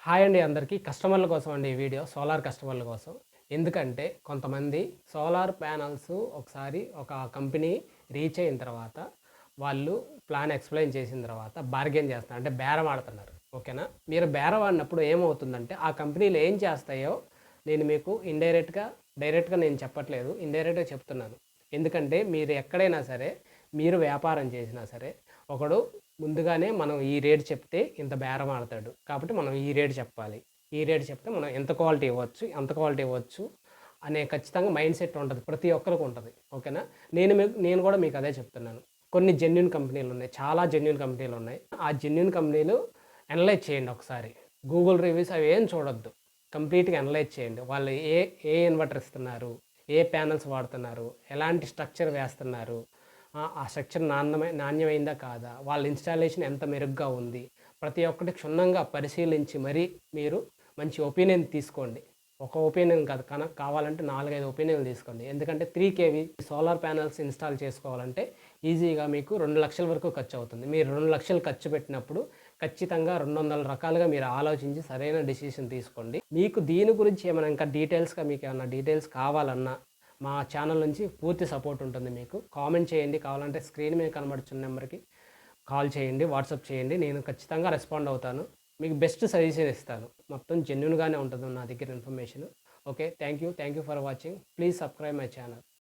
Hi అండి అందరికీ. కస్టమర్ల కోసం అండి ఈ వీడియో. సోలార్ కస్టమర్ల కోసం. ఎందుకంటే కొంతమంది సోలార్ ప్యానెల్స్ ఒకసారి ఒక కంపెనీ రీచ్ అయిన తర్వాత వాళ్ళు ప్లాన్ ఎక్స్‌ప్లెయిన్ చేసిన తర్వాత బార్గెయిన్ చేస్తున్నారు. అంటే బేరం ఆడుతున్నారు. ఓకేనా? మీరు బేరం ఆడినప్పుడు ఏమవుతుందంటే ఆ కంపెనీలు ఏం చేస్తాయో నేను మీకు డైరెక్ట్‌గా నేను చెప్పట్లేదు. ఇండైరెక్ట్‌గా చెప్తున్నాను. ఎందుకంటే మీరు ఎక్కడైనా సరే మీరు వ్యాపారం చేసినా సరే ఒకడు ముందుగానే మనం ఈ రేట్ చెప్తే ఇంత బేరం ఆడతాడు. కాబట్టి మనం ఈ రేట్ చెప్పాలి. ఈ రేట్ చెప్తే మనం ఎంత క్వాలిటీ ఇవ్వచ్చు, ఎంత క్వాలిటీ ఇవ్వచ్చు అనే ఖచ్చితంగా మైండ్ సెట్ ఉంటది. ప్రతి ఒక్కరికి ఉంటది. ఓకేనా? నేను కూడా మీకు అదే చెప్తున్నాను. కొన్ని జెన్యూన్ కంపెనీలున్నాయి. చాలా జెన్యూన్ కంపెనీలున్నాయి. ఆ జెన్యూన్ కంపెనీలు అనలైజ్ చేయండి ఒకసారి. గూగుల్ రివ్యూస్ అవి ఏం చూడొద్దు. కంప్లీట్‌గా అనలైజ్ చేయండి. వాళ్ళు ఏ ఇన్వర్టర్ ఇస్తున్నారు? ఏ ప్యానెల్స్ వాడుతున్నారు? ఎలాంటి స్ట్రక్చర్ వేస్తున్నారు? ఆ స్ట్రక్చర్ నాణ్యమైందా కాదా? వాళ్ళ ఇన్‌స్టాలేషన్ ఎంత మెరుగ్గా ఉంది? ప్రతి ఒక్కటి క్షుణ్ణంగా పరిశీలించి మరీ మీరు మంచి ఒపీనియన్ తీసుకోండి. ఒక ఒపీనియన్ కాదు కావాలంటే 4, 5 ఒపీనియన్‌లు తీసుకోండి. ఎందుకంటే 3 కేవీ సోలార్ ప్యానెల్స్ ఇన్‌స్టాల్ చేసుకోవాలంటే ఈజీగా మీకు 2,00,000 వరకు ఖర్చవుతుంది. మీరు 2,00,000 ఖర్చు పెట్టినప్పుడు ఖచ్చితంగా 200 రకాలుగా మీరు ఆలోచించి సరైన డెసిషన్ తీసుకోండి. మీకు దీని గురించి ఏమైనా ఇంకా మీకేమన్నా డీటెయిల్స్ కావాలన్నా మా ఛానల్ నుంచి పూర్తి సపోర్ట్ ఉంటుంది మీకు. కామెంట్ చేయండి. కావాలంటే స్క్రీన్ మీద కనబడుతున్న నెంబర్‌కి కాల్ చేయండి, వాట్సాప్ చేయండి. నేను ఖచ్చితంగా రెస్పాండ్ అవుతాను. మీకు బెస్ట్ సజెషన్ ఇస్తాను. మొత్తం జెన్యూన్‌గానే ఉంటుంది నా దగ్గర information. Okay. Thank you for watching. Please subscribe my channel.